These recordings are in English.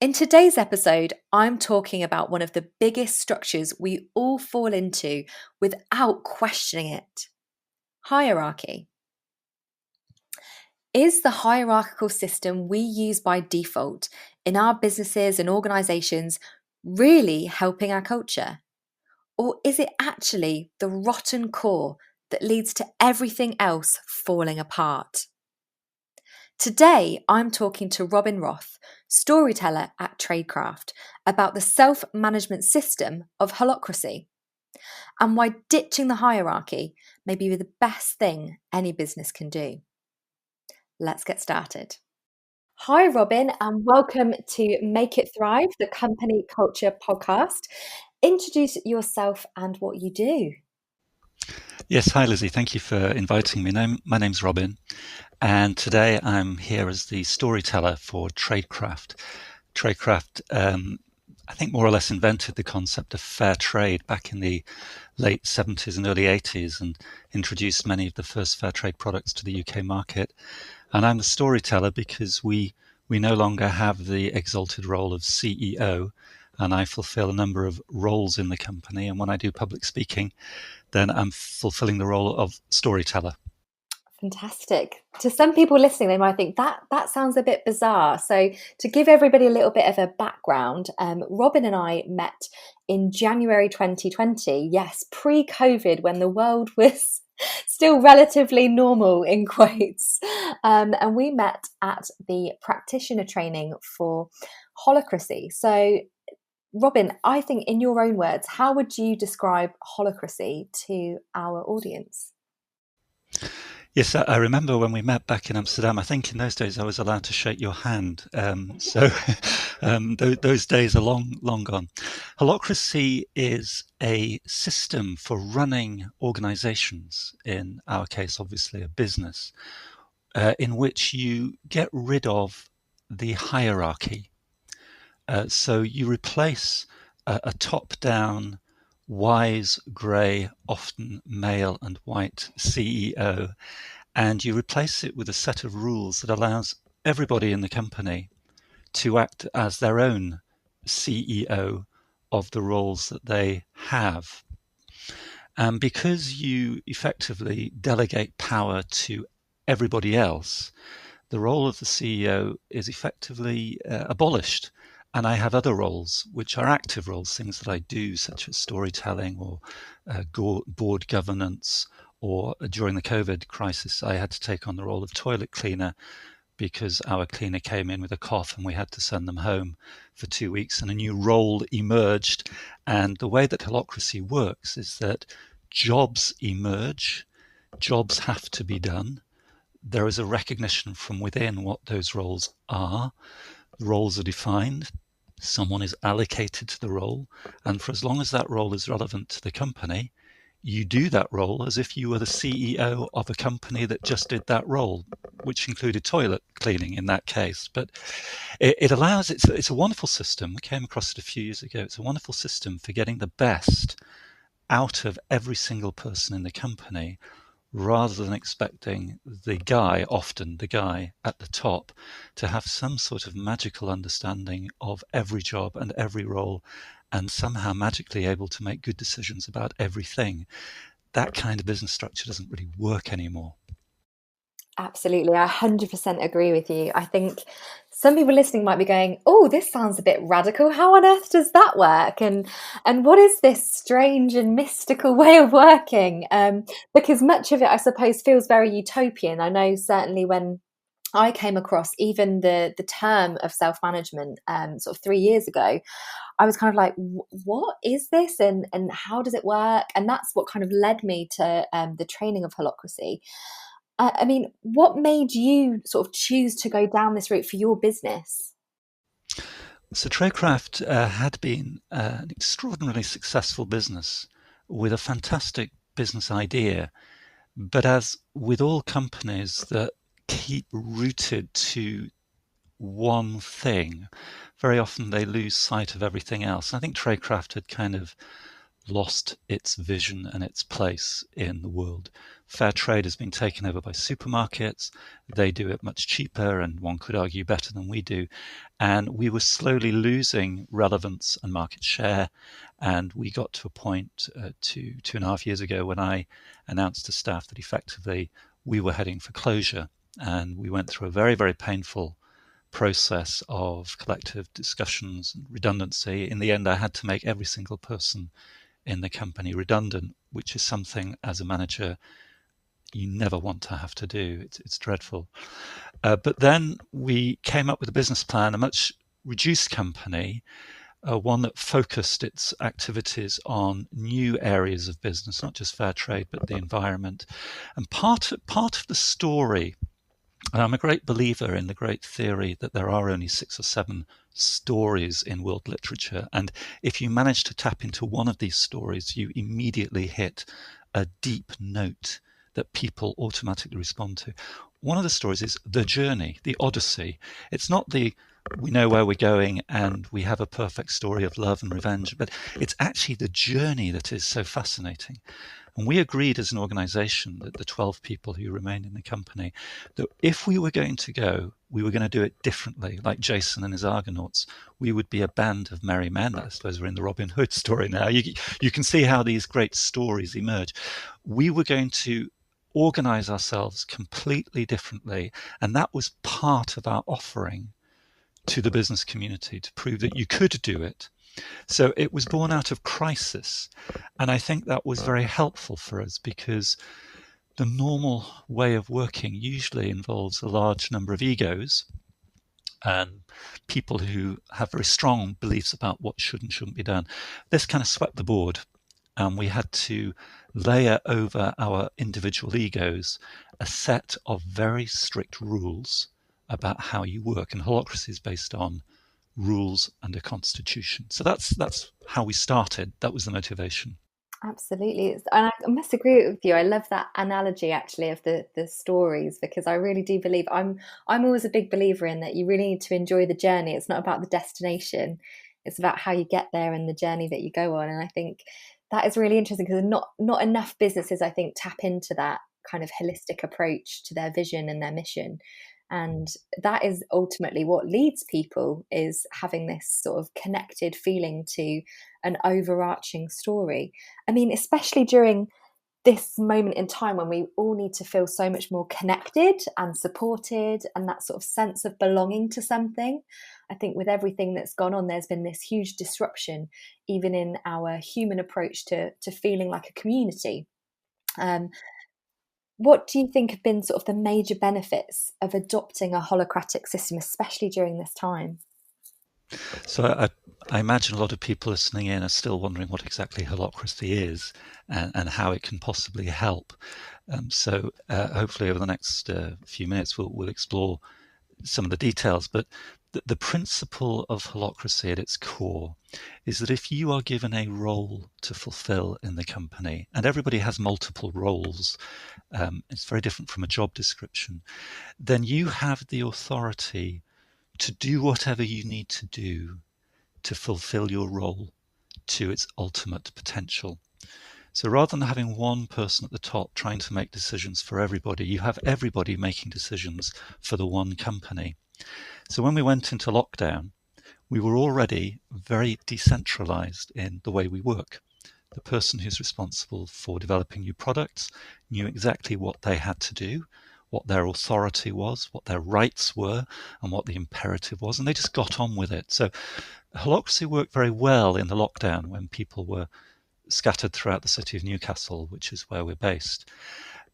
In today's episode, I'm talking about one of the biggest structures we all fall into without questioning it: hierarchy. Is the hierarchical system we use by default in our businesses and organizations really helping our culture? Or is it actually the rotten core that leads to everything else falling apart? Today, I'm talking to Robin Roth, storyteller at TraidCraft, about the self-management system of Holacracy and why ditching the hierarchy may be the best thing any business can do. Let's get started. Hi, Robin, and welcome to Make It Thrive, the Company Culture Podcast. Introduce yourself and what you do. Yes, hi Lizzie. Thank you for inviting me. My name's Robin, and today I'm here as the storyteller for TraidCraft. TraidCraft, I think, more or less invented the concept of fair trade back in the late 70s and early 80s and introduced many of the first fair trade products to the UK market. And I'm the storyteller because we no longer have the exalted role of CEO, and I fulfill a number of roles in the company. And when I do public speaking, then I'm fulfilling the role of storyteller. Fantastic. To some people listening, they might think that sounds a bit bizarre. So, to give everybody a little bit of a background, Robin and I met in January 2020. Yes, pre-COVID, when the world was still relatively normal in quotes, and we met at the practitioner training for Holacracy. So, Robin, I think in your own words, how would you describe Holacracy to our audience? Yes, I remember when we met back in Amsterdam. I think in those days I was allowed to shake your hand. So those days are long gone. Holacracy is a system for running organizations, in our case, obviously a business, in which you get rid of the hierarchy. So you replace a top-down, wise, grey, often male and white CEO, and you replace it with a set of rules that allows everybody in the company to act as their own CEO of the roles that they have. And because you effectively delegate power to everybody else, the role of the CEO is effectively abolished. And I have other roles, which are active roles, things that I do, such as storytelling or board governance. Or during the COVID crisis, I had to take on the role of toilet cleaner because our cleaner came in with a cough and we had to send them home for 2 weeks, and a new role emerged. And the way that Holacracy works is that jobs emerge, jobs have to be done. There is a recognition from within what those roles are. The roles are defined. Someone is allocated to the role. And for as long as that role is relevant to the company, you do that role as if you were the CEO of a company that just did that role, which included toilet cleaning in that case. But it allows, it's a wonderful system. We came across it a few years ago. It's a wonderful system for getting the best out of every single person in the company, rather than expecting often the guy at the top, to have some sort of magical understanding of every job and every role and somehow magically able to make good decisions about everything. That kind of business structure doesn't really work anymore. Absolutely, I 100% agree with you. I think some people listening might be going, "Oh, this sounds a bit radical. How on earth does that work? And what is this strange and mystical way of working?" Because much of it, I suppose, feels very utopian. I know certainly when I came across even the term of self-management sort of 3 years ago, I was kind of like, what is this, and how does it work? And that's what kind of led me to the training of Holacracy. I mean, what made you sort of choose to go down this route for your business? So TradeCraft had been an extraordinarily successful business with a fantastic business idea. But as with all companies that keep rooted to one thing, very often they lose sight of everything else. And I think TradeCraft had kind of lost its vision and its place in the world. Fair trade has been taken over by supermarkets. They do it much cheaper and one could argue better than we do. And we were slowly losing relevance and market share. And we got to a point 2.5 years ago when I announced to staff that effectively we were heading for closure. And we went through a very, very painful process of collective discussions and redundancy. In the end, I had to make every single person in the company redundant, which is something as a manager you never want to have to do. It's dreadful. But then we came up with a business plan, a much reduced company, one that focused its activities on new areas of business, not just fair trade, but the environment. And part of the story, and I'm a great believer in the great theory that there are only 6 or 7 stories in world literature. And if you manage to tap into one of these stories, you immediately hit a deep note that people automatically respond to. One of the stories is the journey, the Odyssey. It's not the we know where we're going and we have a perfect story of love and revenge, but it's actually the journey that is so fascinating. And we agreed as an organization, that the 12 people who remained in the company, that if we were going to go, we were going to do it differently, like Jason and his Argonauts. We would be a band of merry men. I suppose we're in the Robin Hood story now. You can see how these great stories emerge. We were going to organize ourselves completely differently. And that was part of our offering to the business community, to prove that you could do it. So it was born out of crisis. And I think that was very helpful for us, because the normal way of working usually involves a large number of egos and people who have very strong beliefs about what should and shouldn't be done. This kind of swept the board, and we had to layer over our individual egos a set of very strict rules about how you work. And Holacracy is based on rules and a constitution. So that's how we started. That was the motivation. Absolutely. And I must agree with you. I love that analogy actually of the stories, because I really do believe I'm always a big believer in that you really need to enjoy the journey. It's not about the destination. It's about how you get there and the journey that you go on. And I think that is really interesting, because not enough businesses, I think, tap into that kind of holistic approach to their vision and their mission. And that is ultimately what leads people, is having this sort of connected feeling to an overarching story. I mean, especially during this moment in time when we all need to feel so much more connected and supported, and that sort of sense of belonging to something. I think with everything that's gone on, there's been this huge disruption, even in our human approach to feeling like a community. Um, what do you think have been sort of the major benefits of adopting a holacratic system, especially during this time? So I imagine a lot of people listening in are still wondering what exactly holacracy is, and how it can possibly help. So hopefully over the next few minutes we'll explore some of the details. But the principle of holacracy at its core is that if you are given a role to fulfill in the company, and everybody has multiple roles, it's very different from a job description, then you have the authority to do whatever you need to do to fulfill your role to its ultimate potential. So rather than having one person at the top trying to make decisions for everybody, you have everybody making decisions for the one company. So when we went into lockdown, we were already very decentralized in the way we work. The person who's responsible for developing new products knew exactly what they had to do, what their authority was, what their rights were, and what the imperative was, and they just got on with it. So holacracy worked very well in the lockdown when people were scattered throughout the city of Newcastle, which is where we're based.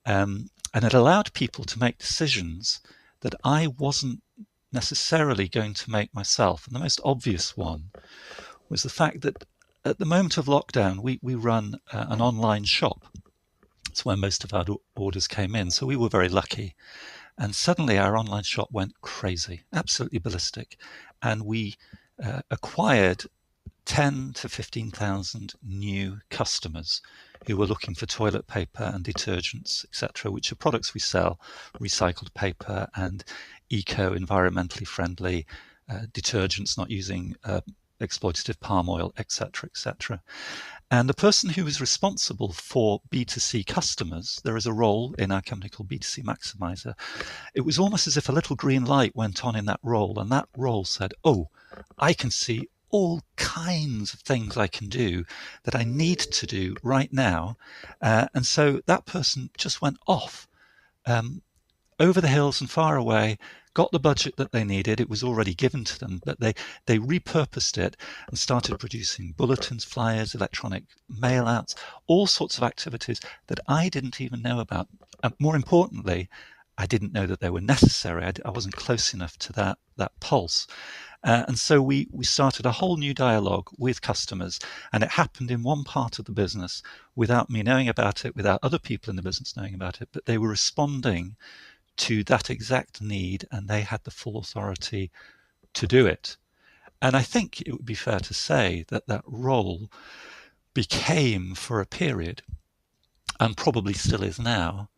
And it allowed people to make decisions that I wasn't necessarily going to make myself. And the most obvious one was the fact that at the moment of lockdown, we run an online shop. It's where most of our orders came in. So we were very lucky. And suddenly our online shop went crazy, absolutely ballistic. And we acquired 10 to 15,000 new customers who were looking for toilet paper and detergents, etc., which are products we sell, recycled paper and eco-environmentally friendly detergents, not using exploitative palm oil, etc., etc. And the person who is responsible for B2C customers, there is a role in our company called B2C Maximizer. It was almost as if a little green light went on in that role, and that role said, oh, I can see all kinds of things I can do that I need to do right now. And so that person just went off over the hills and far away, got the budget that they needed. It was already given to them, but they repurposed it and started producing bulletins, flyers, electronic mail outs, all sorts of activities that I didn't even know about. More importantly, I didn't know that they were necessary. I wasn't close enough to that pulse. And so we started a whole new dialogue with customers, and it happened in one part of the business without me knowing about it, without other people in the business knowing about it, but they were responding to that exact need, and they had the full authority to do it. And I think it would be fair to say that that role became, for a period, and probably still is now,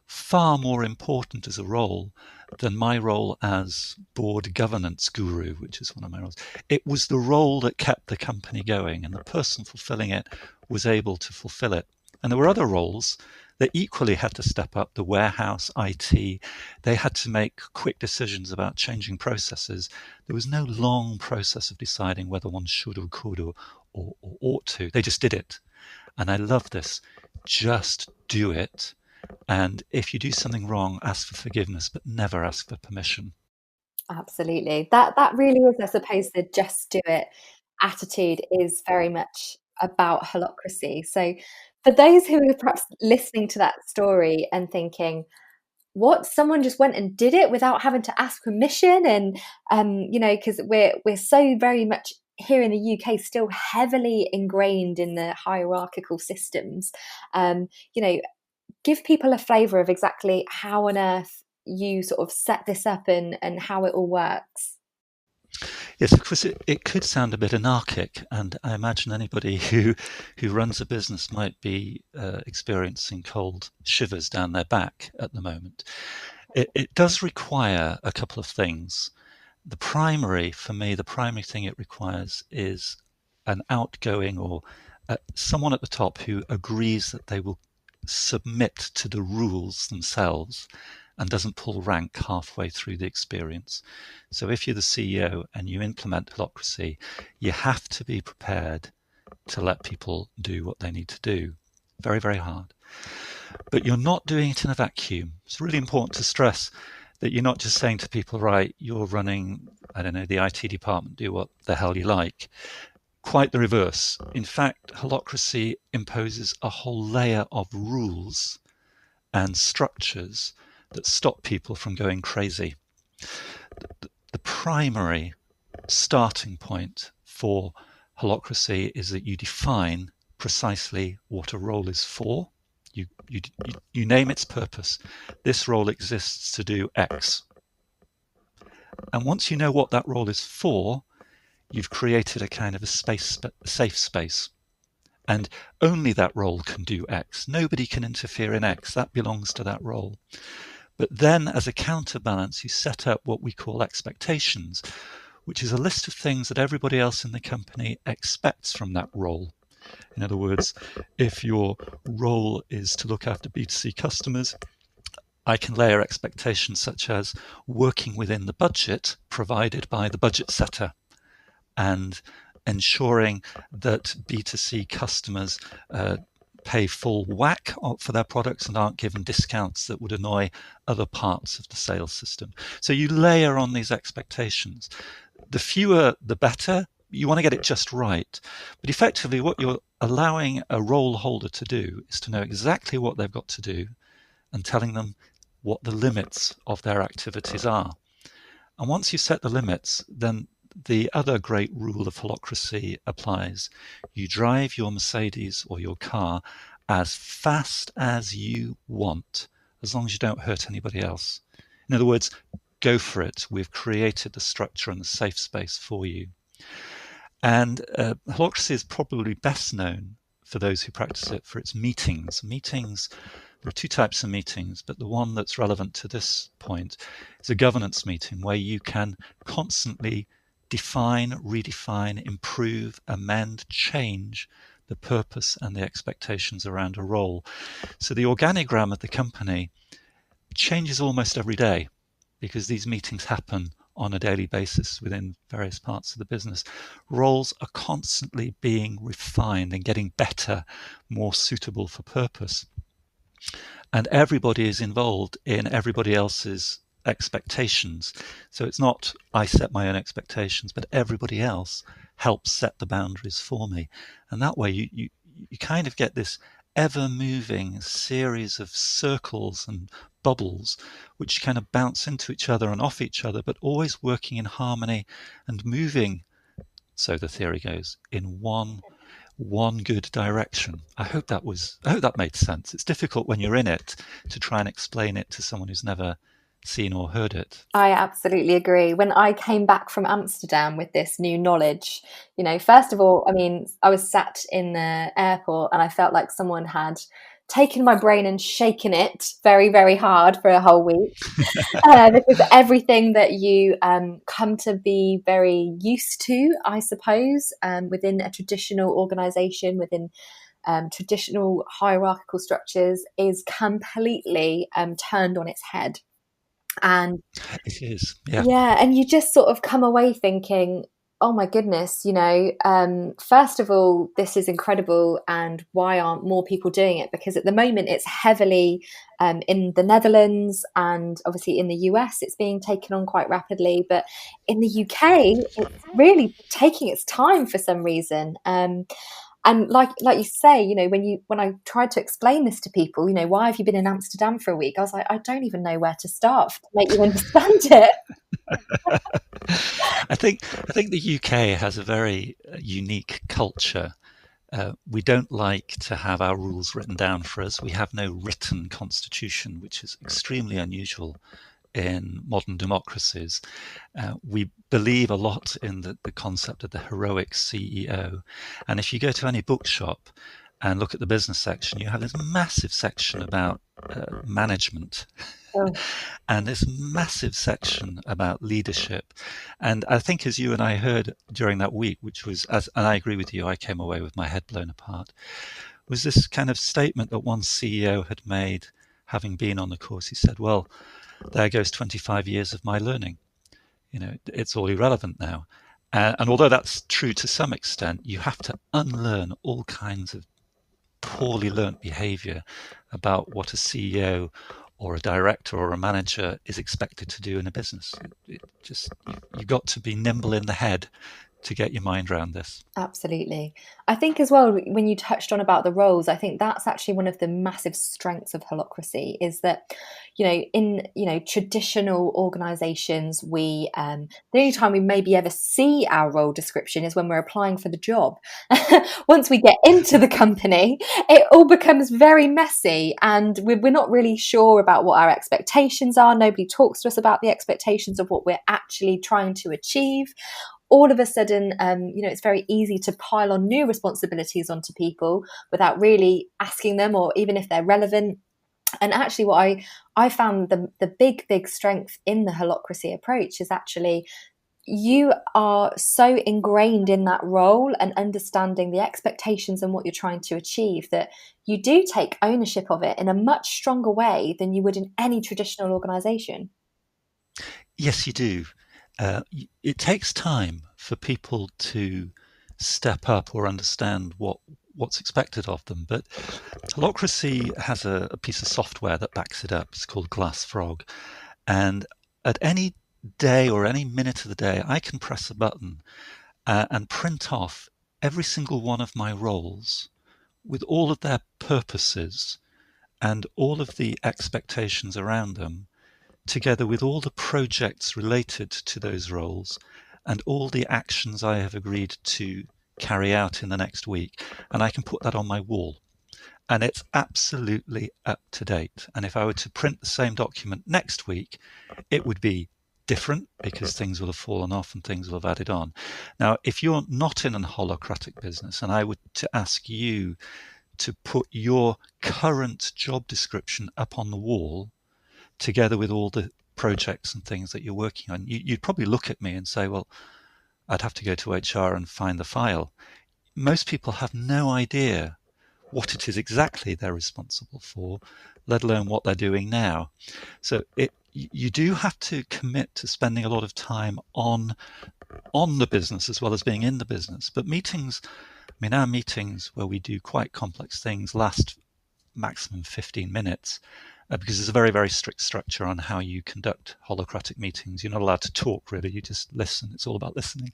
far more important as a role than my role as board governance guru, which is one of my roles. It was the role that kept the company going, and the person fulfilling it was able to fulfill it. And there were other roles that equally had to step up, the warehouse, IT. They had to make quick decisions about changing processes. There was no long process of deciding whether one should or could or ought to. They just did it. And I love this. Just do it. And if you do something wrong, ask for forgiveness, but never ask for permission. Absolutely. That really is, I suppose, the just do it attitude is very much about holacracy. So for those who are perhaps listening to that story and thinking, what, someone just went and did it without having to ask permission, and because we're so very much here in the UK still heavily ingrained in the hierarchical systems. um, you know give people a flavour of exactly how on earth you sort of set this up and how it all works. Yes, of course, it could sound a bit anarchic, and I imagine anybody who runs a business might be experiencing cold shivers down their back at the moment. It does require a couple of things. For me, the primary thing it requires is an outgoing or someone at the top who agrees that they will submit to the rules themselves and doesn't pull rank halfway through the experience. So if you're the CEO and you implement Holacracy, you have to be prepared to let people do what they need to do. Very, very hard. But you're not doing it in a vacuum. It's really important to stress that you're not just saying to people, right, you're running, I don't know, the IT department, do what the hell you like. Quite the reverse. In fact, Holacracy imposes a whole layer of rules and structures that stop people from going crazy. The primary starting point for Holacracy is that you define precisely what a role is for. You name its purpose. This role exists to do X. And once you know what that role is for, you've created a kind of a safe space. And only that role can do X. Nobody can interfere in X. That belongs to that role. But then, as a counterbalance, you set up what we call expectations, which is a list of things that everybody else in the company expects from that role. In other words, if your role is to look after B2C customers, I can layer expectations such as working within the budget provided by the budget setter and ensuring that B2C customers pay full whack for their products and aren't given discounts that would annoy other parts of the sales system. So you layer on these expectations. The fewer, the better. You want to get it just right. But effectively, what you're allowing a role holder to do is to know exactly what they've got to do and telling them what the limits of their activities are. And once you set the limits, then the other great rule of Holacracy applies. You drive your Mercedes or your car as fast as you want, as long as you don't hurt anybody else. In other words, go for it. We've created the structure and the safe space for you. And Holacracy is probably best known for those who practice it for its meetings. There are two types of meetings, but the one that's relevant to this point is a governance meeting where you can constantly define, redefine, improve, amend, change the purpose and the expectations around a role. So the organigram of the company changes almost every day because these meetings happen on a daily basis within various parts of the business. Roles are constantly being refined and getting better, more suitable for purpose. And everybody is involved in everybody else's expectations. So it's not I set my own expectations, but everybody else helps set the boundaries for me. And that way you kind of get this ever moving series of circles and bubbles which kind of bounce into each other and off each other, but always working in harmony and moving, so the theory goes, in one good direction. I hope that made sense. It's difficult when you're in it to try and explain it to someone who's never seen or heard it. I absolutely agree. When I came back from Amsterdam with this new knowledge, first of all, I mean, I was sat in the airport and I felt like someone had taken my brain and shaken it very, very hard for a whole week. Because everything that you come to be very used to, I suppose, within a traditional organization, within traditional hierarchical structures, is completely turned on its head. And It is, yeah. yeah, and you just sort of come away thinking, oh my goodness, first of all, this is incredible, and why aren't more people doing it? Because at the moment it's heavily in the Netherlands, and obviously in the US it's being taken on quite rapidly, but in the UK it's really taking its time for some reason. And like you say, when I tried to explain this to people, why have you been in Amsterdam for a week? I was like, I don't even know where to start to make you understand it. I think the UK has a very unique culture. We don't like to have our rules written down for us. We have no written constitution, which is extremely unusual in modern democracies. We believe a lot in the concept of the heroic CEO. And if you go to any bookshop and look at the business section, you have this massive section about management. Oh. And this massive section about leadership. And I think, as you and I heard during that week, which was, and I agree with you, I came away with my head blown apart, was this kind of statement that one CEO had made, having been on the course. He said, well, there goes 25 years of my learning. It's all irrelevant now. And although that's true to some extent, you have to unlearn all kinds of poorly learnt behavior about what a CEO or a director or a manager is expected to do in a business. You've got to be nimble in the head to get your mind around this. Absolutely. I think as well, when you touched on about the roles, I think that's actually one of the massive strengths of Holacracy, is that, in, traditional organizations, the only time we maybe ever see our role description is when we're applying for the job. Once we get into the company, it all becomes very messy, and we're not really sure about what our expectations are. Nobody talks to us about the expectations of what we're actually trying to achieve. All of a sudden, it's very easy to pile on new responsibilities onto people without really asking them, or even if they're relevant. And actually, what I found the big strength in the Holacracy approach is actually you are so ingrained in that role and understanding the expectations and what you're trying to achieve that you do take ownership of it in a much stronger way than you would in any traditional organization. Yes, you do. It takes time for people to step up or understand what's expected of them. But Holacracy has a piece of software that backs it up. It's called Glass Frog. And at any day or any minute of the day, I can press a button and print off every single one of my roles with all of their purposes and all of the expectations around them, together with all the projects related to those roles and all the actions I have agreed to carry out in the next week. And I can put that on my wall. And it's absolutely up to date. And if I were to print the same document next week, it would be different because things will have fallen off and things will have added on. Now, if you're not in a holacratic business and I were to ask you to put your current job description up on the wall, together with all the projects and things that you're working on, you'd probably look at me and say, well, I'd have to go to HR and find the file. Most people have no idea what it is exactly they're responsible for, let alone what they're doing now. So you do have to commit to spending a lot of time on the business as well as being in the business. But meetings, I mean, our meetings where we do quite complex things last maximum 15 minutes because there's a very, very strict structure on how you conduct holacratic meetings. You're not allowed to talk, really. You just listen. It's all about listening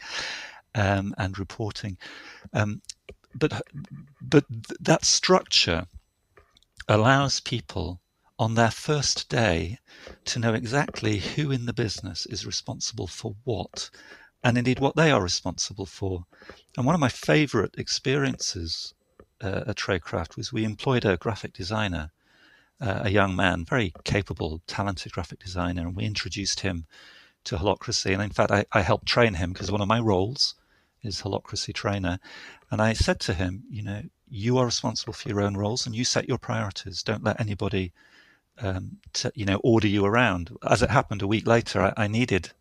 and reporting. But that structure allows people on their first day to know exactly who in the business is responsible for what, and indeed what they are responsible for. And one of my favorite experiences at TraidCraft was we employed a graphic designer, a young man, very capable, talented graphic designer, and we introduced him to Holacracy. And in fact, I helped train him because one of my roles is Holacracy trainer. And I said to him, you are responsible for your own roles and you set your priorities. Don't let anybody order you around. As it happened, a week later, I needed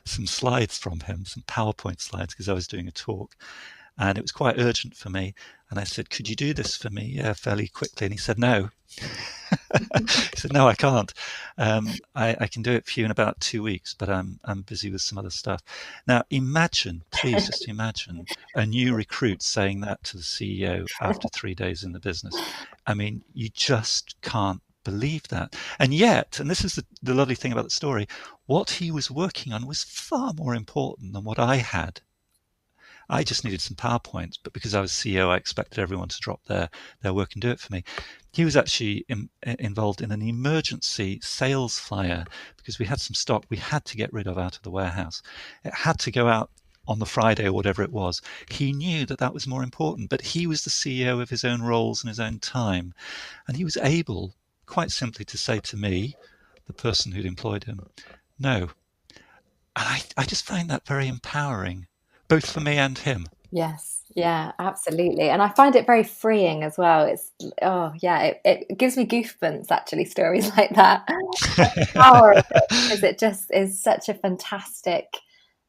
some slides from him, some PowerPoint slides, because I was doing a talk. And it was quite urgent for me. And I said, could you do this for me fairly quickly? And he said, no. He said, no, I can't. I can do it for you in about 2 weeks, but I'm busy with some other stuff. Now, please just imagine a new recruit saying that to the CEO after 3 days in the business. I mean, you just can't believe that. And yet, and this is the lovely thing about the story, what he was working on was far more important than what I had. I just needed some PowerPoints, but because I was CEO, I expected everyone to drop their work and do it for me. He was actually involved in an emergency sales flyer because we had some stock we had to get rid of out of the warehouse. It had to go out on the Friday or whatever it was. He knew that was more important, but he was the CEO of his own roles and his own time. And he was able, quite simply, to say to me, the person who'd employed him, no. And I just find that very empowering, both for me and him. Yes, yeah, absolutely. And I find it very freeing as well. It gives me goosebumps actually, stories like that. The power of it, because it just is such a fantastic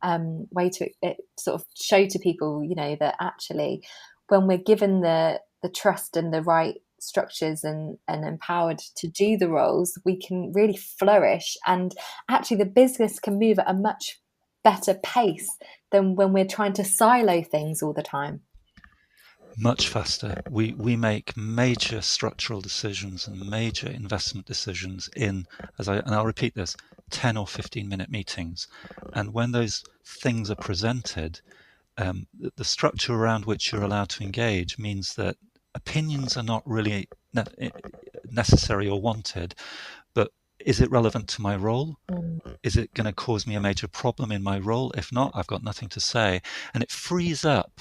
way to sort of show to people, that actually when we're given the trust and the right structures and empowered to do the roles, we can really flourish, and actually the business can move at a much better pace than when we're trying to silo things all the time. Much faster. We make major structural decisions and major investment decisions and I'll repeat this, 10 or 15-minute meetings. And when those things are presented, the structure around which you're allowed to engage means that opinions are not really necessary or wanted, but is it relevant to my role? Is it going to cause me a major problem in my role? If not, I've got nothing to say. And it frees up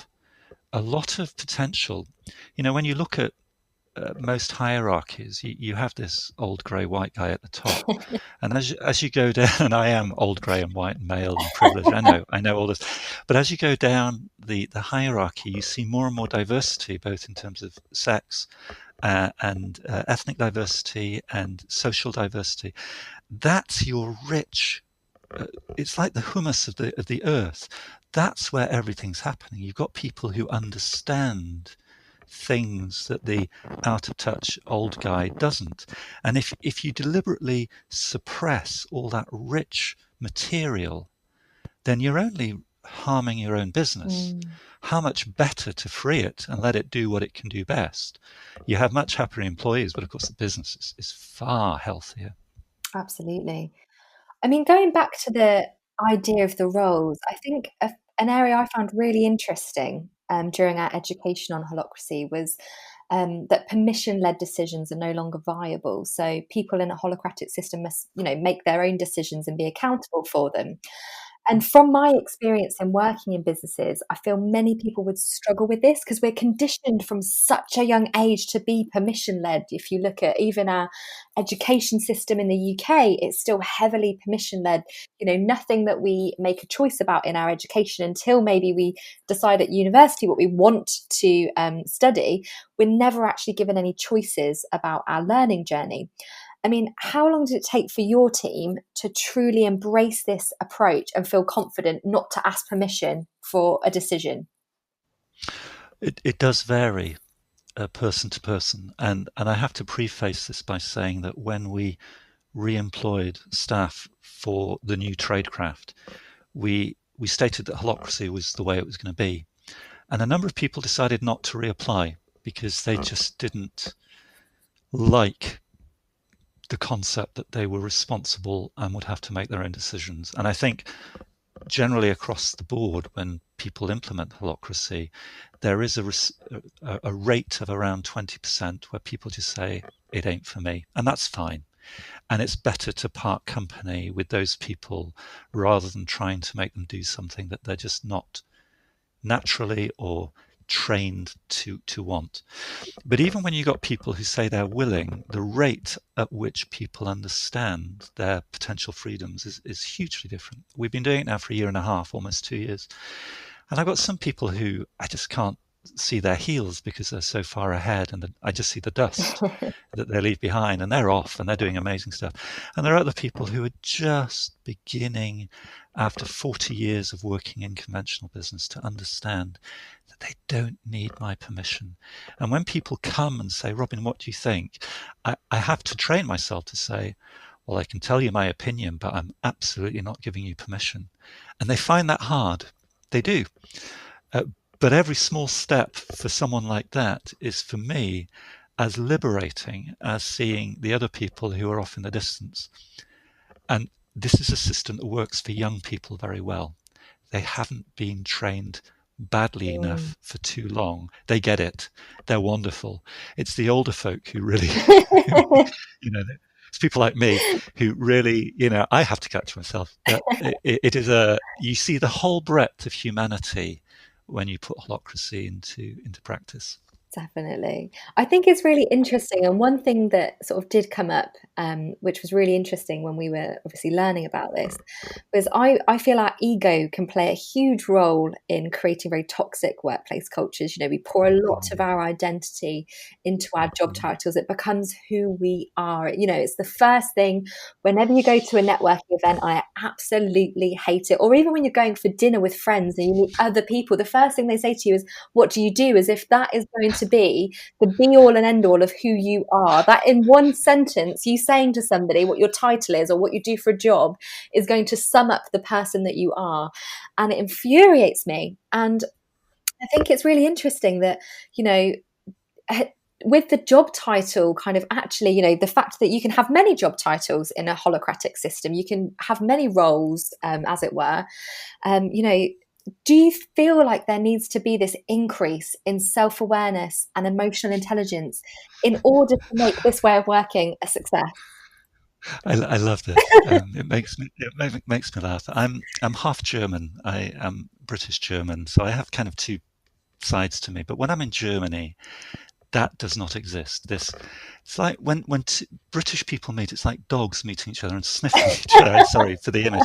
a lot of potential. When you look at most hierarchies, you have this old grey white guy at the top, and as you go down, and I am old grey and white and male and privileged. I know all this, but as you go down the hierarchy, you see more and more diversity, both in terms of sex and ethnic diversity and social diversity. That's your rich. It's like the humus of the earth. That's where everything's happening. You've got people who understand things that the out of touch old guy doesn't. And if you deliberately suppress all that rich material, then you're only harming your own business. How much better to free it and let it do what it can do best. You have much happier employees, but of course the business is far healthier. Absolutely. I mean, going back to the idea of the roles, I think an area I found really interesting during our education on holacracy was that permission-led decisions are no longer viable. So people in a holacratic system must, make their own decisions and be accountable for them. And from my experience in working in businesses, I feel many people would struggle with this because we're conditioned from such a young age to be permission led. If you look at even our education system in the UK, it's still heavily permission led. Nothing that we make a choice about in our education until maybe we decide at university what we want to study. We're never actually given any choices about our learning journey. I mean, how long did it take for your team to truly embrace this approach and feel confident not to ask permission for a decision? It does vary person to person, and I have to preface this by saying that when we re-employed staff for the new TraidCraft, we stated that Holacracy was the way it was going to be, and a number of people decided not to reapply because they just didn't like the concept that they were responsible and would have to make their own decisions. And I think generally across the board, when people implement Holacracy, there is a rate of around 20% where people just say, it ain't for me. And that's fine. And it's better to part company with those people rather than trying to make them do something that they're just not naturally or trained to want. But even when you've got people who say they're willing, the rate at which people understand their potential freedoms is hugely different. We've been doing it now for a year and a half, almost 2 years. And I've got some people who I just can't see their heels because they're so far ahead, and I just see the dust that they leave behind, and they're off and they're doing amazing stuff. And there are other people who are just beginning after 40 years of working in conventional business to understand that they don't need my permission. And when people come and say, Robin, what do you think? I have to train myself to say, well, I can tell you my opinion, but I'm absolutely not giving you permission. And they find that hard. They do. But every small step for someone like that is, for me, as liberating as seeing the other people who are off in the distance. And this is a system that works for young people very well. They haven't been trained badly enough for too long. They get it. They're wonderful. It's the older folk who really, you know, it's people like me who really, I have to catch myself. It is you see the whole breadth of humanity when you put Holacracy into practice. Definitely. I think it's really interesting. And one thing that sort of did come up, which was really interesting when we were obviously learning about this, was I feel our ego can play a huge role in creating very toxic workplace cultures. We pour a lot of our identity into our job titles. It becomes who we are. It's the first thing whenever you go to a networking event. I absolutely hate it. Or even when you're going for dinner with friends and you meet other people, the first thing they say to you is, what do you do? As if that is going to be the be all and end all of who you are. That in one sentence, you saying to somebody what your title is or what you do for a job is going to sum up the person that you are. And it infuriates me. And I think it's really interesting that, with the job title kind of actually, the fact that you can have many job titles in a holacratic system, you can have many roles, as it were, do you feel like there needs to be this increase in self-awareness and emotional intelligence in order to make this way of working a success? I love this. It makes me laugh. I'm half German. I am British German, so I have kind of two sides to me. But when I'm in Germany, that does not exist. It's like when British people meet, it's like dogs meeting each other and sniffing each other. Sorry for the image,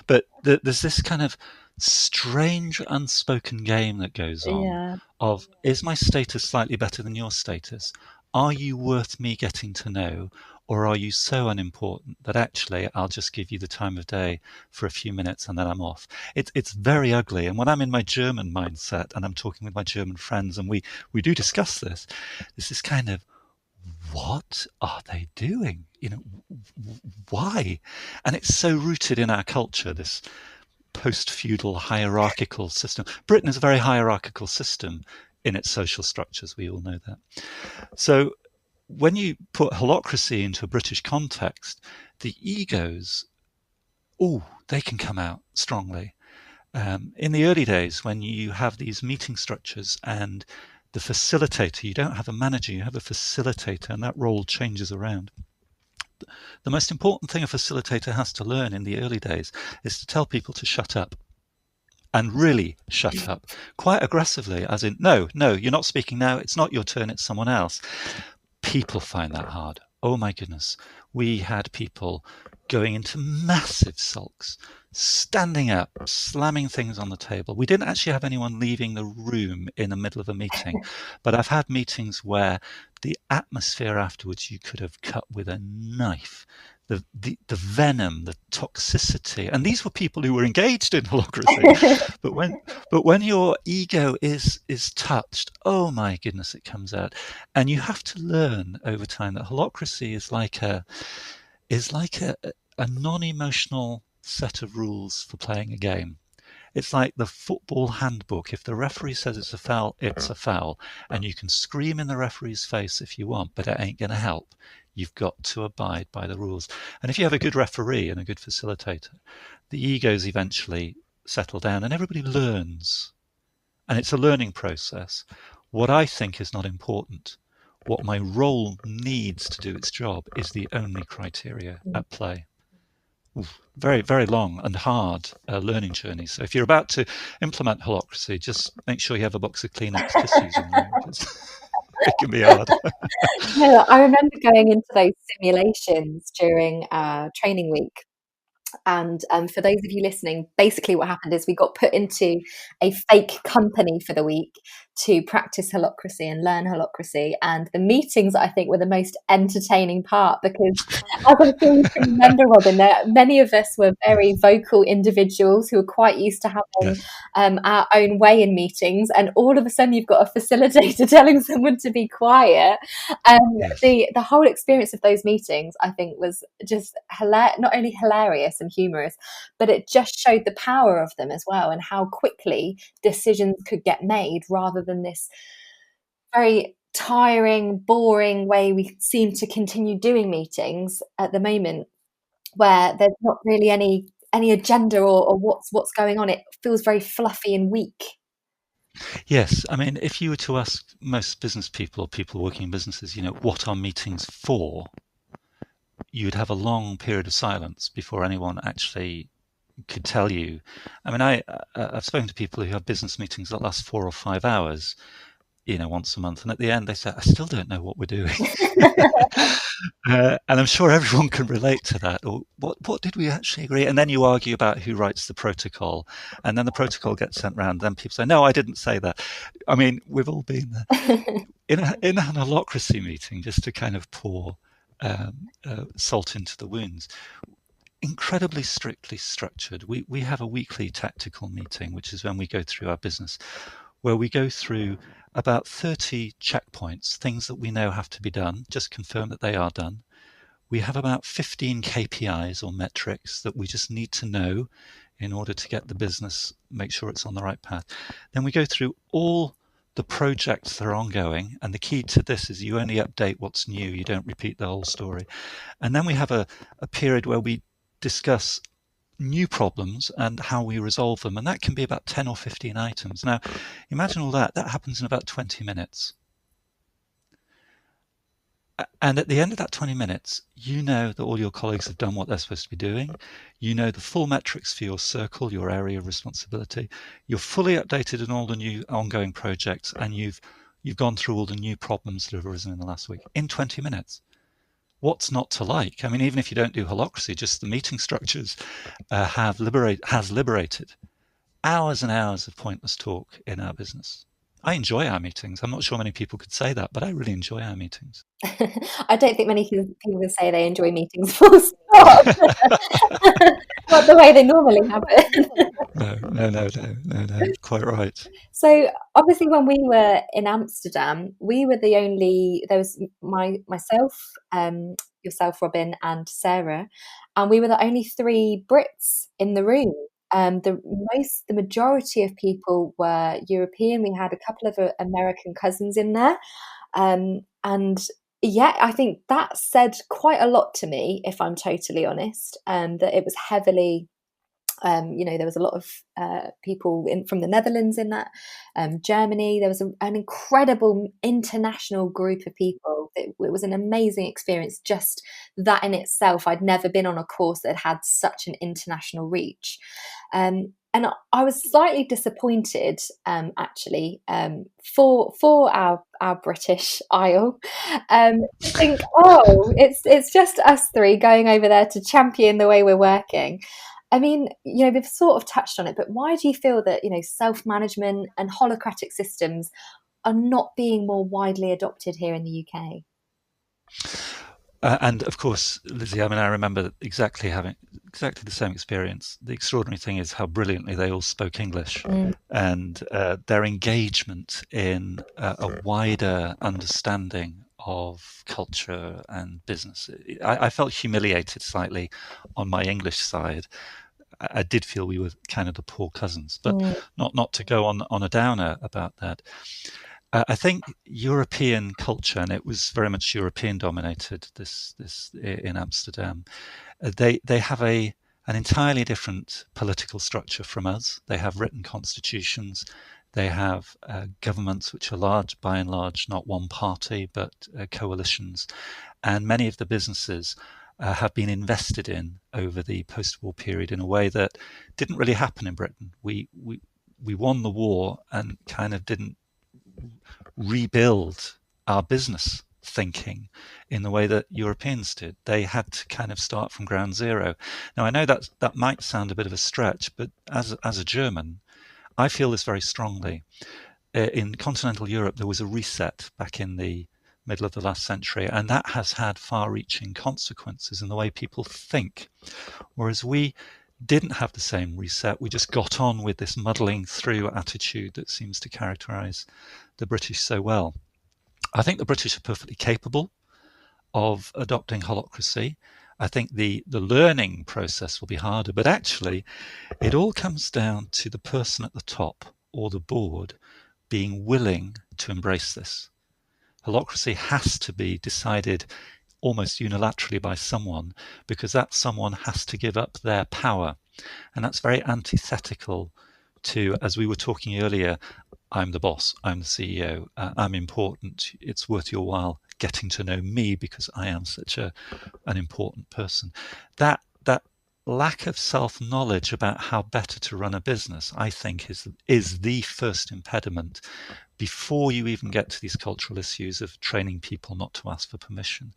but there's this kind of strange unspoken game that goes on Yeah. of, is my status slightly better than your status? Are you worth me getting to know? Or are you so unimportant that actually I'll just give you the time of day for a few minutes and then I'm off? It's very ugly. And when I'm in my German mindset and I'm talking with my German friends and we do discuss this, there's this kind of, what are they doing? Why? And it's so rooted in our culture, this post-feudal hierarchical system. Britain is a very hierarchical system in its social structures. We all know that. So when you put holacracy into a British context, the egos, they can come out strongly. In the early days, when you have these meeting structures and the facilitator, you don't have a manager, you have a facilitator, and that role changes around. The most important thing a facilitator has to learn in the early days is to tell people to shut up. And really shut up, quite aggressively, as in, no, you're not speaking now, it's not your turn, it's someone else. People find that hard. Oh my goodness. We had people going into massive sulks, standing up, slamming things on the table. We didn't actually have anyone leaving the room in the middle of a meeting, but I've had meetings where the atmosphere afterwards you could have cut with a knife. The venom, the toxicity, and these were people who were engaged in holacracy. But when your ego is touched, oh my goodness, it comes out, and you have to learn over time that holacracy is like a non-emotional set of rules for playing a game. It's like the football handbook. If the referee says it's a foul, it's a foul. And you can scream in the referee's face if you want, but it ain't going to help. You've got to abide by the rules. And if you have a good referee and a good facilitator, the egos eventually settle down and everybody learns. And it's a learning process. What I think is not important, what my role needs to do its job, is the only criteria at play. Very, very long and hard learning journey. So if you're about to implement holacracy, just make sure you have a box of Kleenex tissues in the room, because it can be hard. No, I remember going into those simulations during training week. And for those of you listening, basically what happened is we got put into a fake company for the week to practice holacracy and learn holacracy. And the meetings, I think, were the most entertaining part, because, as I'm sure you can remember, Robin, many of us were very vocal individuals who were quite used to having Yes. our own way in meetings. And all of a sudden, you've got a facilitator telling someone to be quiet. Yes. The whole experience of those meetings, I think, was just not only hilarious and humorous, but it just showed the power of them as well, and how quickly decisions could get made, rather than this very tiring, boring way we seem to continue doing meetings at the moment, where there's not really any agenda or what's going on. It feels very fluffy and weak. Yes. I mean, if you were to ask most business people or people working in businesses, what are meetings for? You'd have a long period of silence before anyone actually could tell you. I mean, I've spoken to people who have business meetings that last 4 or 5 hours, once a month, and at the end they say, "I still don't know what we're doing." And I'm sure everyone can relate to that. Or what did we actually agree? And then you argue about who writes the protocol, and then the protocol gets sent round. Then people say, "No, I didn't say that." I mean, we've all been there. In an holacracy meeting, just to kind of pour salt into the wounds. Incredibly strictly structured. We have a weekly tactical meeting, which is when we go through our business, where we go through about 30 checkpoints, things that we know have to be done, just confirm that they are done. We have about 15 KPIs or metrics that we just need to know in order to get the business, make sure it's on the right path. Then we go through all the projects that are ongoing, and the key to this is you only update what's new, you don't repeat the whole story. And then we have a period where we discuss new problems and how we resolve them, and that can be about 10 or 15 items. Now, imagine all that happens in about 20 minutes. And at the end of that 20 minutes, you know that all your colleagues have done what they're supposed to be doing. You know the full metrics for your circle, your area of responsibility. You're fully updated in all the new ongoing projects, and you've gone through all the new problems that have arisen in the last week in 20 minutes. What's not to like? I mean, even if you don't do holacracy, just the meeting structures has liberated hours and hours of pointless talk in our business. I enjoy our meetings. I'm not sure many people could say that, but I really enjoy our meetings. I don't think many people would say they enjoy meetings, full stop. Not the way they normally have it. No. Quite right. So obviously, when we were in Amsterdam, we were the only. There was myself, yourself, Robin, and Sarah, and we were the only 3 Brits in the room. The majority of people were European. We had a couple of American cousins in there, and yeah, I think that said quite a lot to me, if I'm totally honest. That it was heavily. There was a lot of people from the Netherlands in that, Germany. There was an incredible international group of people. It was an amazing experience. Just that in itself, I'd never been on a course that had such an international reach. And I was slightly disappointed, actually, for our British Isle. To think, oh, it's just us three going over there to champion the way we're working. I mean, we've sort of touched on it, but why do you feel that self-management and holacratic systems are not being more widely adopted here in the UK? And of course, Lizzie, I mean, I remember having exactly the same experience. The extraordinary thing is how brilliantly they all spoke English, Mm. and their engagement in a wider understanding of culture and business. I felt humiliated slightly on my English side. I did feel we were kind of the poor cousins, but Mm. not to go on a downer about that. I think European culture, and it was very much European dominated. This in Amsterdam, they have an entirely different political structure from us. They have written constitutions. They have governments which are large, by and large, not one party but coalitions, and many of the businesses have been invested in over the post-war period in a way that didn't really happen in Britain. We won the war and kind of didn't rebuild our business thinking in the way that Europeans did. They had to kind of start from ground zero. Now, I know that might sound a bit of a stretch, but as a German, I feel this very strongly. In continental Europe, there was a reset back in the middle of the last century, and that has had far-reaching consequences in the way people think. Whereas we didn't have the same reset. We just got on with this muddling through attitude that seems to characterize the British so well. I think the British are perfectly capable of adopting holacracy. I think the learning process will be harder, but actually it all comes down to the person at the top or the board being willing to embrace this. Holacracy has to be decided almost unilaterally by someone, because that someone has to give up their power. And that's very antithetical to, as we were talking earlier, I'm the boss, I'm the CEO, I'm important, it's worth your while getting to know me because I am such an important person. That lack of self-knowledge about how better to run a business, I think, is the first impediment before you even get to these cultural issues of training people not to ask for permission.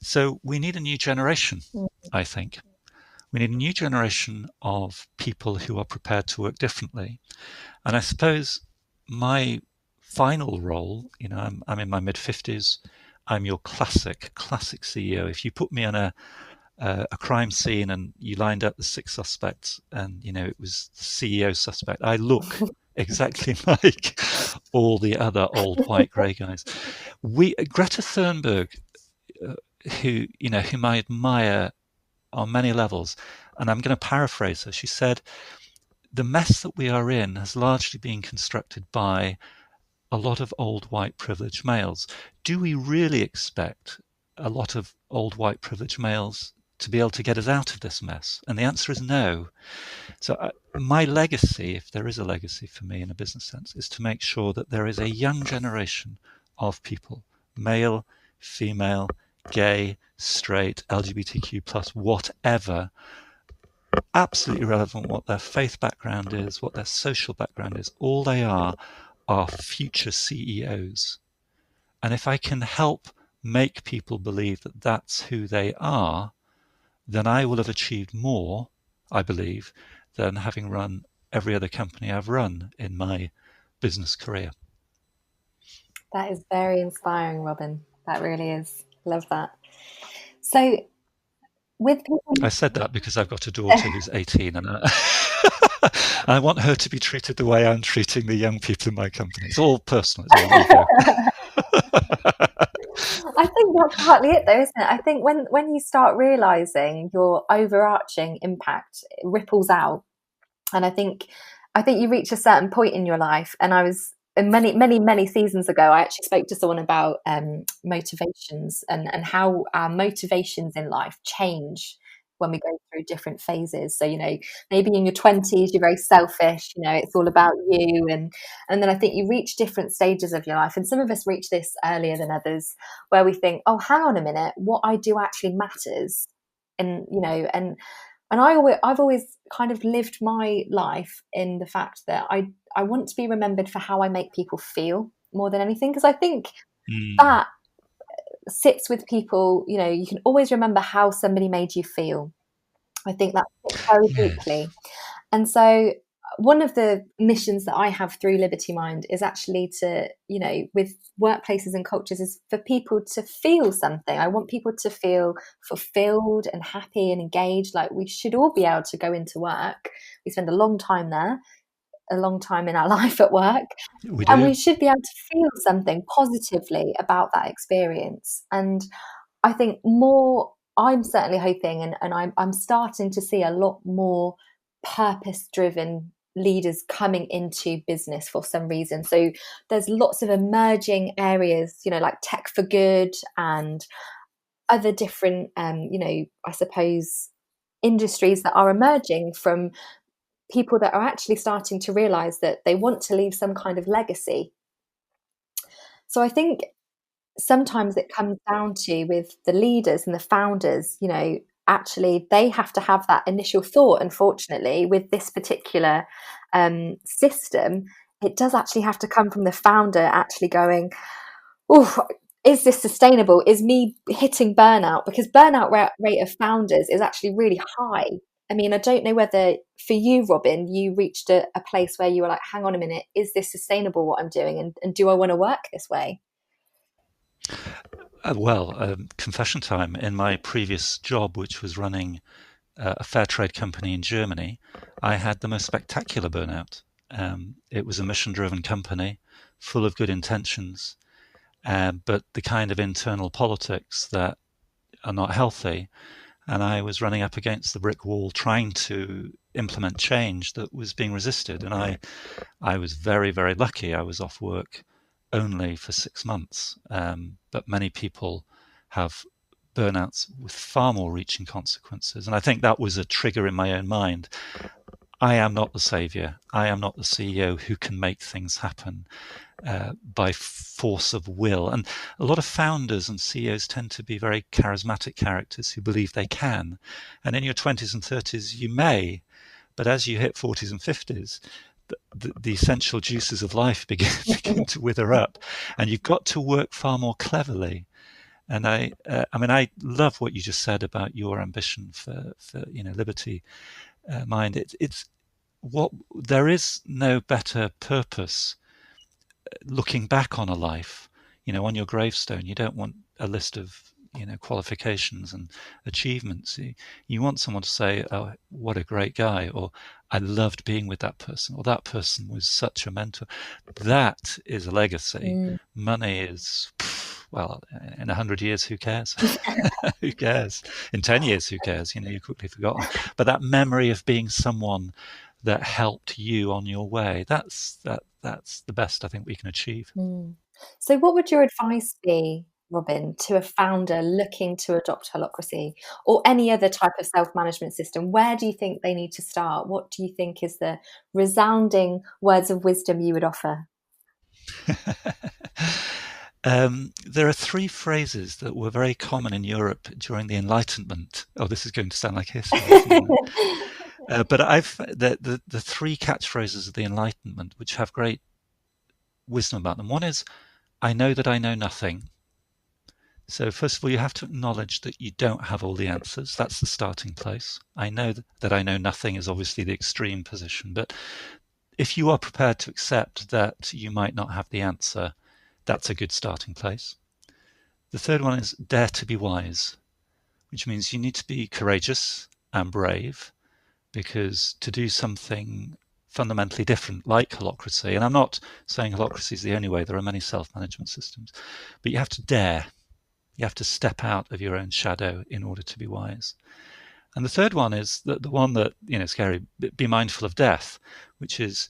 So we need a new generation, I think. We need a new generation of people who are prepared to work differently. And I suppose my final role, I'm in my mid-50s. I'm your classic CEO. If you put me on a crime scene and you lined up the 6 suspects and, it was the CEO suspect, I look exactly like all the other old white grey guys. Greta Thunberg, whom I admire on many levels, and I'm going to paraphrase her. She said, the mess that we are in has largely been constructed by a lot of old white privileged males. Do we really expect a lot of old white privileged males to be able to get us out of this mess? And the answer is no. So my legacy, if there is a legacy for me in a business sense, is to make sure that there is a young generation of people, male, female, gay, straight, LGBTQ plus, whatever, absolutely irrelevant what their faith background is, what their social background is. All they are future CEOs. And if I can help make people believe that that's who they are, then I will have achieved more, I believe, than having run every other company I've run in my business career. That is very inspiring, Robin. That really is. Love that. So, with I people, said that because I've got a daughter who's 18, and I want her to be treated the way I'm treating the young people in my company. It's all personal, it's all ego. I think that's partly it, though, isn't it? I think when you start realizing your overarching impact ripples out, and I think you reach a certain point in your life. And I was many seasons ago, I actually spoke to someone about motivations and how our motivations in life change when we go through different phases. So, maybe in your 20s, you're very selfish, it's all about you. And then I think you reach different stages of your life. And some of us reach this earlier than others, where we think, oh, hang on a minute, what I do actually matters. And And I've always kind of lived my life in the fact that I want to be remembered for how I make people feel more than anything, because I think Mm, that sits with people. You know, you can always remember how somebody made you feel. I think that sits very yes. deeply. And so one of the missions that I have through Liberty Mind is actually to, you know, with workplaces and cultures, is for people to feel something. I want people to feel fulfilled and happy and engaged. Like, we should all be able to go into work. We spend a long time there, a long time in our life at work, We and do. we should be able to feel something positively about that experience. And I think more, I'm certainly hoping, and I'm starting to see a lot more purpose driven leaders coming into business for some reason. So there's lots of emerging areas, you know, like tech for good and other different, you know, I suppose, industries that are emerging from people that are actually starting to realize that they want to leave some kind of legacy. So I think sometimes it comes down to, with the leaders and the founders, you know, actually they have to have that initial thought. Unfortunately, with this particular system, it does actually have to come from the founder actually going, oh, is this sustainable? Is me hitting burnout? Because rate of founders is actually really high. I mean, I don't know whether for you, Robin, you reached a place where you were like, hang on a minute, is this sustainable what I'm doing? And do I want to work this way? Confession time. In my previous job, which was running a fair trade company in Germany, I had the most spectacular burnout. It was a mission driven company full of good intentions, but the kind of internal politics that are not healthy. And I was running up against the brick wall trying to implement change that was being resisted. And I was very, very lucky. I was off work only for 6 months. But many people have burnouts with far more reaching consequences. And I think that was a trigger in my own mind. I am not the savior. I am not the CEO who can make things happen by force of will. And a lot of founders and CEOs tend to be very charismatic characters who believe they can. And in your 20s and 30s, you may, but as you hit 40s and 50s, the essential juices of life begin to wither up, and you've got to work far more cleverly. And I mean, I love what you just said about your ambition for Liberty Mind. It's what there is no better purpose looking back on a life. On your gravestone, you don't want a list of qualifications and achievements. You want someone to say, "Oh, what a great guy," or "I loved being with that person," or "That person was such a mentor." That is a legacy. Mm. Money is, well, in 100 years, who cares? Who cares? In 10 years, who cares? You're quickly forgotten. But that memory of being someone that helped you on your way, that's the best I think we can achieve. Mm. So, what would your advice be, Robin, to a founder looking to adopt Holacracy or any other type of self management system? Where do you think they need to start? What do you think is the resounding words of wisdom you would offer? There are three phrases that were very common in Europe during the Enlightenment. Oh, this is going to sound like history lesson. But the three catchphrases of the Enlightenment, which have great wisdom about them. One is, "I know that I know nothing." So first of all, you have to acknowledge that you don't have all the answers. That's the starting place. I know that I know nothing is obviously the extreme position, but if you are prepared to accept that you might not have the answer, that's a good starting place. The third one is dare to be wise, which means you need to be courageous and brave, because to do something fundamentally different, like Holacracy, and I'm not saying Holacracy is the only way, there are many self-management systems, but you have to dare. You have to step out of your own shadow in order to be wise. And the third one is the one that, scary, be mindful of death, which is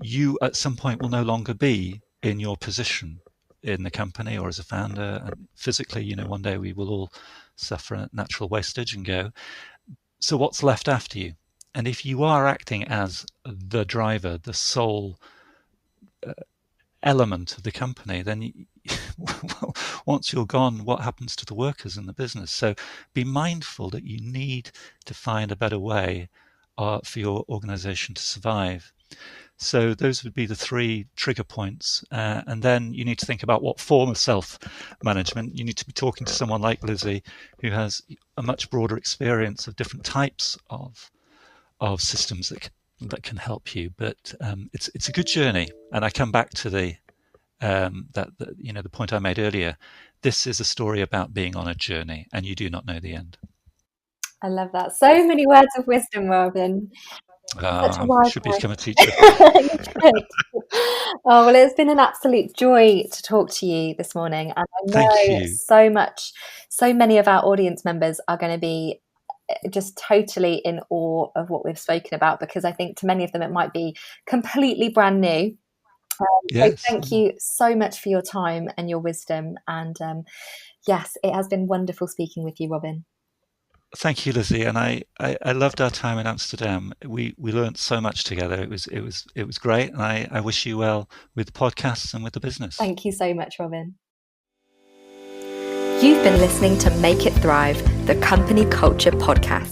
you at some point will no longer be in your position in the company or as a founder. And physically, one day we will all suffer a natural wastage and go. So what's left after you? And if you are acting as the driver, the sole element of the company, then once you're gone, what happens to the workers in the business? So be mindful that you need to find a better way for your organization to survive. So those would be the 3 trigger points. And then you need to think about what form of self-management. You need to be talking to someone like Lizzie, who has a much broader experience of different types of systems that can help you. But it's a good journey. And I come back to the point I made earlier. This is a story about being on a journey, and you do not know the end. I love that. So many words of wisdom, Robin. Such a wise Should guy. become a teacher. You should. Oh, well, it's been an absolute joy to talk to you this morning. And I Thank know you. so many of our audience members are going to be just totally in awe of what we've spoken about, because I think to many of them it might be completely brand new. So Yes. thank you so much for your time and your wisdom. And yes, it has been wonderful speaking with you, Robin. Thank you, Lizzie, and I loved our time in Amsterdam. We learned so much together. It was great, and I wish you well with podcasts and with the business. Thank you so much, Robin. You've been listening to Make It Thrive, the Company Culture Podcast.